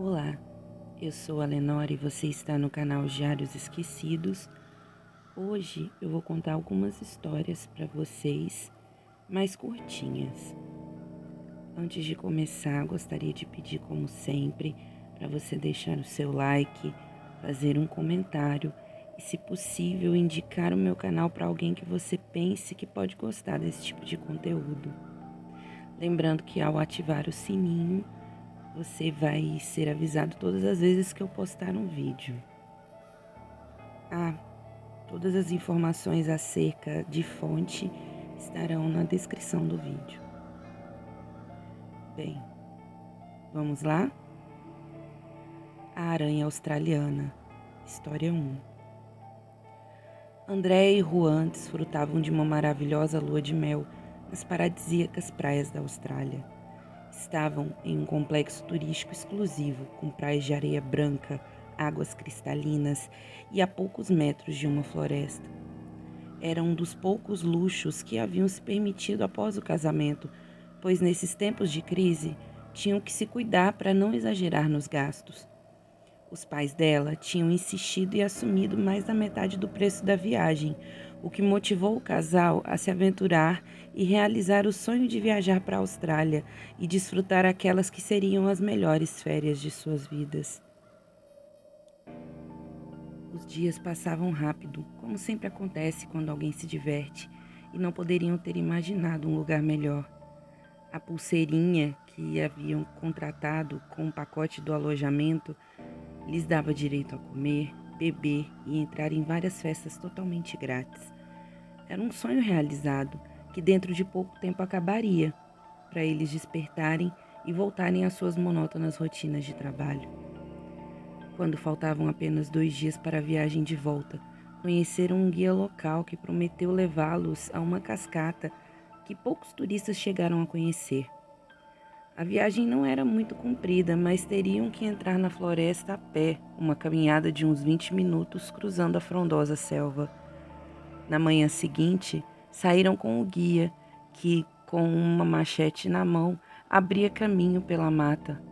Olá, eu sou a Lenora e você está no canal Diários Esquecidos. Hoje eu vou contar algumas histórias para vocês, mais curtinhas. Antes de começar, gostaria de pedir, como sempre, para você deixar o seu like, fazer um comentário e, se possível, indicar o meu canal para alguém que você pense que pode gostar desse tipo de conteúdo. Lembrando que ao ativar o sininho, você vai ser avisado todas as vezes que eu postar um vídeo. Todas as informações acerca de fonte estarão na descrição do vídeo. Bem, vamos lá? A Aranha Australiana, História 1. André e Juan desfrutavam de uma maravilhosa lua de mel nas paradisíacas praias da Austrália. Estavam em um complexo turístico exclusivo, com praias de areia branca, águas cristalinas e a poucos metros de uma floresta. Era um dos poucos luxos que haviam se permitido após o casamento, pois nesses tempos de crise tinham que se cuidar para não exagerar nos gastos. Os pais dela tinham insistido e assumido mais da metade do preço da viagem, o que motivou o casal a se aventurar e realizar o sonho de viajar para a Austrália e desfrutar aquelas que seriam as melhores férias de suas vidas. Os dias passavam rápido, como sempre acontece quando alguém se diverte, e não poderiam ter imaginado um lugar melhor. A pulseirinha que haviam contratado com o pacote do alojamento lhes dava direito a comer, beber e entrar em várias festas totalmente grátis. Era um sonho realizado, que dentro de pouco tempo acabaria, para eles despertarem e voltarem às suas monótonas rotinas de trabalho. Quando faltavam apenas 2 dias para a viagem de volta, conheceram um guia local que prometeu levá-los a uma cascata que poucos turistas chegaram a conhecer. A viagem não era muito comprida, mas teriam que entrar na floresta a pé, uma caminhada de uns 20 minutos cruzando a frondosa selva. Na manhã seguinte, saíram com o guia, que, com uma machete na mão, abria caminho pela mata.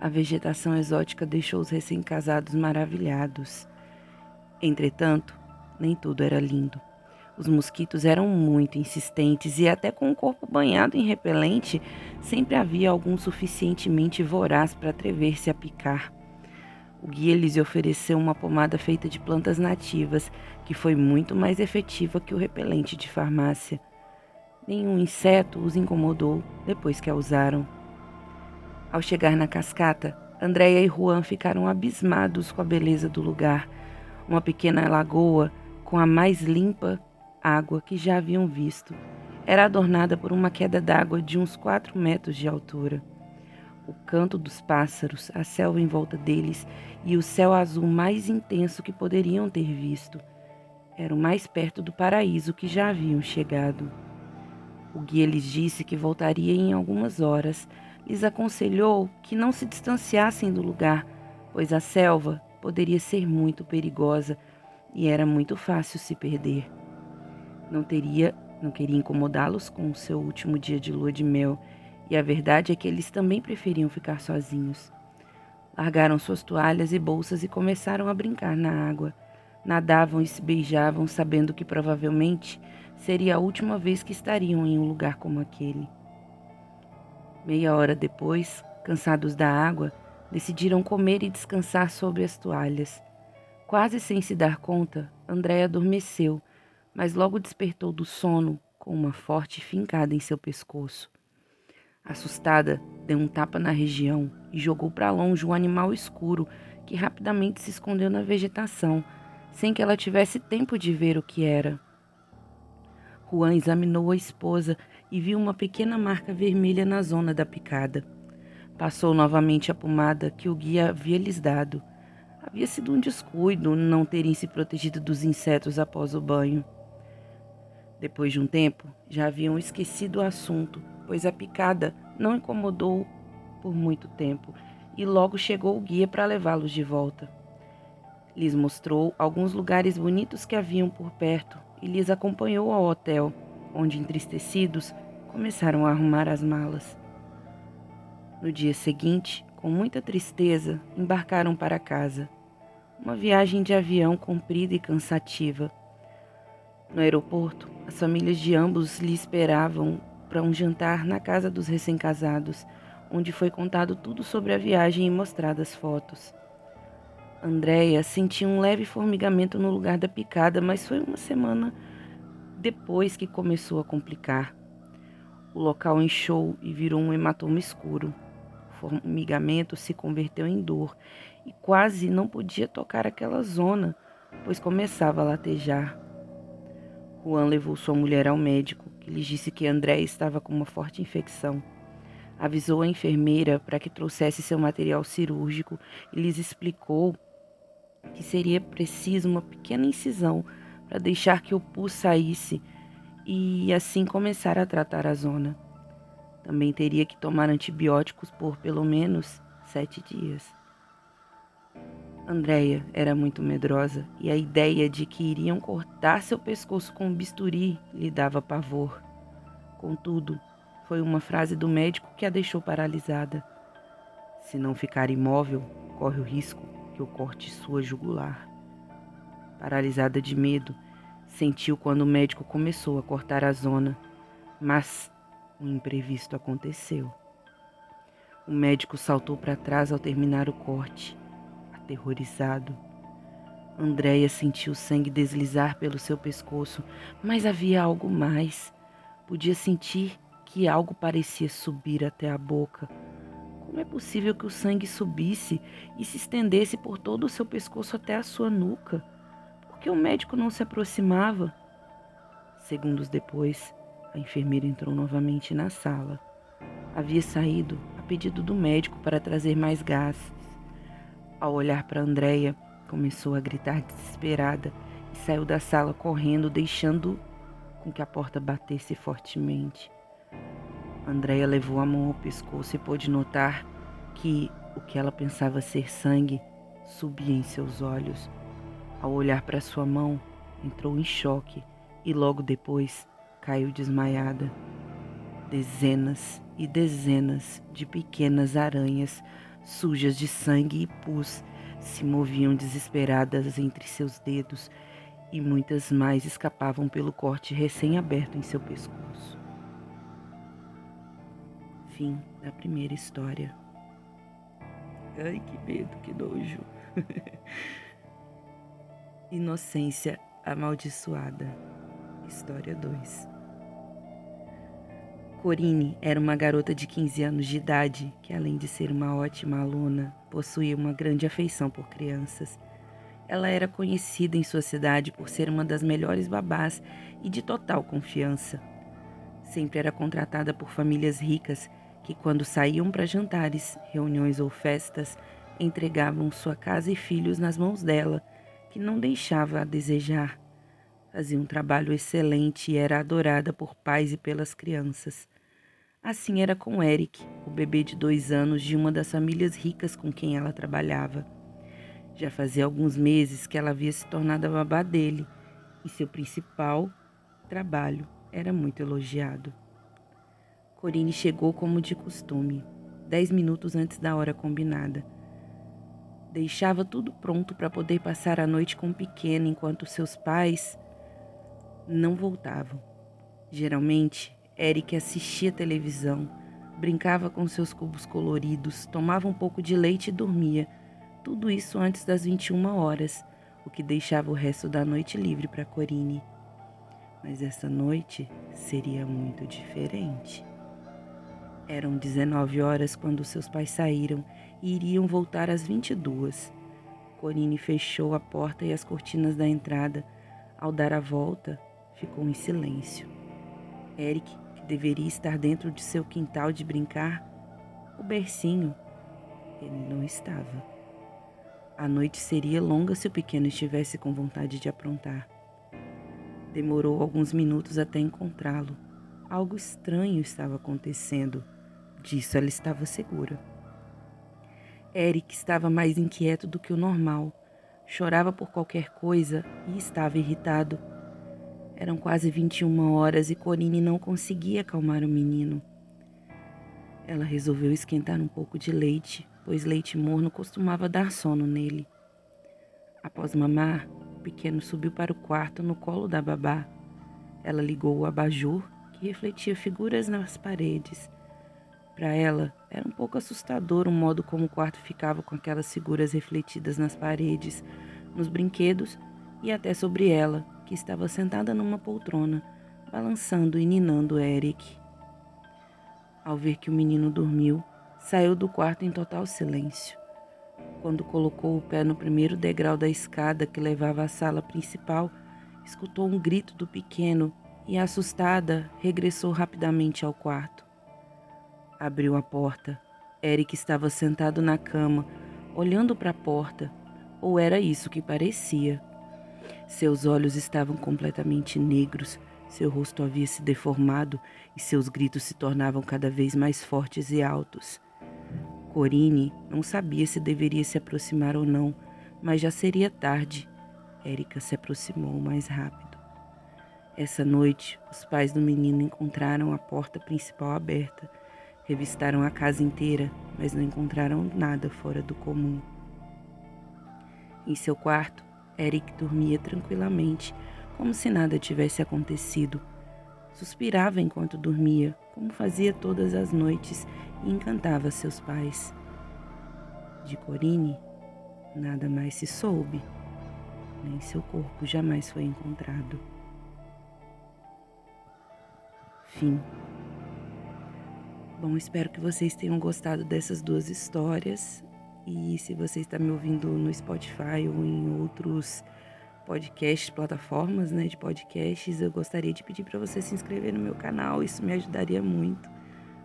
A vegetação exótica deixou os recém-casados maravilhados. Entretanto, nem tudo era lindo. Os mosquitos eram muito insistentes e, até com o corpo banhado em repelente, sempre havia algum suficientemente voraz para atrever-se a picar. O guia lhes ofereceu uma pomada feita de plantas nativas, que foi muito mais efetiva que o repelente de farmácia. Nenhum inseto os incomodou depois que a usaram. Ao chegar na cascata, Andréia e Juan ficaram abismados com a beleza do lugar. Uma pequena lagoa com a mais limpa água que já haviam visto. Era adornada por uma queda d'água de uns 4 metros de altura. O canto dos pássaros, a selva em volta deles e o céu azul mais intenso que poderiam ter visto. Era o mais perto do paraíso que já haviam chegado. O guia lhes disse que voltaria em algumas horas. Lhes aconselhou que não se distanciassem do lugar, pois a selva poderia ser muito perigosa e era muito fácil se perder. Não queria incomodá-los com o seu último dia de lua de mel, e a verdade é que eles também preferiam ficar sozinhos. Largaram suas toalhas e bolsas e começaram a brincar na água. Nadavam e se beijavam, sabendo que provavelmente seria a última vez que estariam em um lugar como aquele. Meia hora depois, cansados da água, decidiram comer e descansar sobre as toalhas. Quase sem se dar conta, Andréia adormeceu, mas logo despertou do sono com uma forte fincada em seu pescoço. Assustada, deu um tapa na região e jogou para longe um animal escuro que rapidamente se escondeu na vegetação, sem que ela tivesse tempo de ver o que era. Juan examinou a esposa e viu uma pequena marca vermelha na zona da picada. Passou novamente a pomada que o guia havia lhes dado. Havia sido um descuido não terem se protegido dos insetos após o banho. Depois de um tempo, já haviam esquecido o assunto, pois a picada não incomodou por muito tempo e logo chegou o guia para levá-los de volta. Lhes mostrou alguns lugares bonitos que haviam por perto e lhes acompanhou ao hotel, onde, entristecidos, começaram a arrumar as malas. No dia seguinte, com muita tristeza, embarcaram para casa. Uma viagem de avião comprida e cansativa. No aeroporto, as famílias de ambos lhe esperavam para um jantar na casa dos recém-casados, onde foi contado tudo sobre a viagem e mostradas fotos. Andréia sentia um leve formigamento no lugar da picada, mas foi uma semana depois que começou a complicar. O local inchou e virou um hematoma escuro. O formigamento se converteu em dor e quase não podia tocar aquela zona, pois começava a latejar. Juan levou sua mulher ao médico, que lhe disse que Andréia estava com uma forte infecção. Avisou a enfermeira para que trouxesse seu material cirúrgico e lhes explicou que seria preciso uma pequena incisão para deixar que o pus saísse e assim começar a tratar a zona. Também teria que tomar antibióticos por pelo menos 7 dias. Andréia era muito medrosa e a ideia de que iriam cortar seu pescoço com um bisturi lhe dava pavor. Contudo, foi uma frase do médico que a deixou paralisada. Se não ficar imóvel, corre o risco que eu corte sua jugular. Paralisada de medo, sentiu quando o médico começou a cortar a zona, mas um imprevisto aconteceu. O médico saltou para trás ao terminar o corte, aterrorizado. Andréia sentiu o sangue deslizar pelo seu pescoço, mas havia algo mais. Podia sentir que algo parecia subir até a boca. Como é possível que o sangue subisse e se estendesse por todo o seu pescoço até a sua nuca? Por que o médico não se aproximava? Segundos depois, a enfermeira entrou novamente na sala. Havia saído a pedido do médico para trazer mais gases. Ao olhar para Andréia, começou a gritar desesperada e saiu da sala correndo, deixando com que a porta batesse fortemente. Andréia levou a mão ao pescoço e pôde notar que o que ela pensava ser sangue subia em seus olhos. Ao olhar para sua mão, entrou em choque e logo depois caiu desmaiada. Dezenas e dezenas de pequenas aranhas sujas de sangue e pus se moviam desesperadas entre seus dedos e muitas mais escapavam pelo corte recém-aberto em seu pescoço. Fim da primeira história. Ai, que medo, que nojo. Inocência amaldiçoada. História 2. Corine era uma garota de 15 anos de idade que, além de ser uma ótima aluna, possuía uma grande afeição por crianças. Ela era conhecida em sua cidade por ser uma das melhores babás e de total confiança. Sempre era contratada por famílias ricas que, quando saíam para jantares, reuniões ou festas, entregavam sua casa e filhos nas mãos dela, que não deixava a desejar. Fazia um trabalho excelente e era adorada por pais e pelas crianças. Assim era com Eric, o bebê de 2 anos de uma das famílias ricas com quem ela trabalhava. Já fazia alguns meses que ela havia se tornado a babá dele, e seu principal trabalho era muito elogiado. Corine chegou como de costume, 10 minutos antes da hora combinada. Deixava tudo pronto para poder passar a noite com o pequeno enquanto seus pais não voltavam. Geralmente, Eric assistia televisão, brincava com seus cubos coloridos, tomava um pouco de leite e dormia. Tudo isso antes das 21 horas, o que deixava o resto da noite livre para Corine. Mas essa noite seria muito diferente. Eram 19 horas quando seus pais saíram e iriam voltar às 22. Corine fechou a porta e as cortinas da entrada. Ao dar a volta, ficou em silêncio. Eric, que deveria estar dentro de seu quintal de brincar, o bercinho, ele não estava. A noite seria longa se o pequeno estivesse com vontade de aprontar. Demorou alguns minutos até encontrá-lo. Algo estranho estava acontecendo. Disso ela estava segura. Eric estava mais inquieto do que o normal. Chorava por qualquer coisa e estava irritado. Eram quase 21 horas e Corine não conseguia acalmar o menino. Ela resolveu esquentar um pouco de leite, pois leite morno costumava dar sono nele. Após mamar, o pequeno subiu para o quarto no colo da babá. Ela ligou o abajur, que refletia figuras nas paredes. Para ela, era um pouco assustador o modo como o quarto ficava com aquelas figuras refletidas nas paredes, nos brinquedos e até sobre ela, que estava sentada numa poltrona, balançando e ninando Eric. Ao ver que o menino dormiu, saiu do quarto em total silêncio. Quando colocou o pé no primeiro degrau da escada que levava à sala principal, escutou um grito do pequeno e, assustada, regressou rapidamente ao quarto. Abriu a porta. Eric estava sentado na cama, olhando para a porta, ou era isso que parecia. Seus olhos estavam completamente negros, seu rosto havia se deformado e seus gritos se tornavam cada vez mais fortes e altos. Corine não sabia se deveria se aproximar ou não, mas já seria tarde. Érica se aproximou mais rápido. Essa noite, os pais do menino encontraram a porta principal aberta. Revistaram a casa inteira, mas não encontraram nada fora do comum. Em seu quarto, Eric dormia tranquilamente, como se nada tivesse acontecido. Suspirava enquanto dormia, como fazia todas as noites, e encantava seus pais. De Corine, nada mais se soube, nem seu corpo jamais foi encontrado. Fim. Bom, espero que vocês tenham gostado dessas duas histórias. E se você está me ouvindo no Spotify ou em outros podcasts, plataformas, de podcasts, eu gostaria de pedir para você se inscrever no meu canal. Isso me ajudaria muito,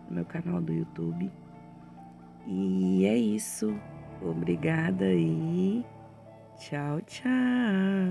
no meu canal do YouTube. E é isso. Obrigada e tchau, tchau.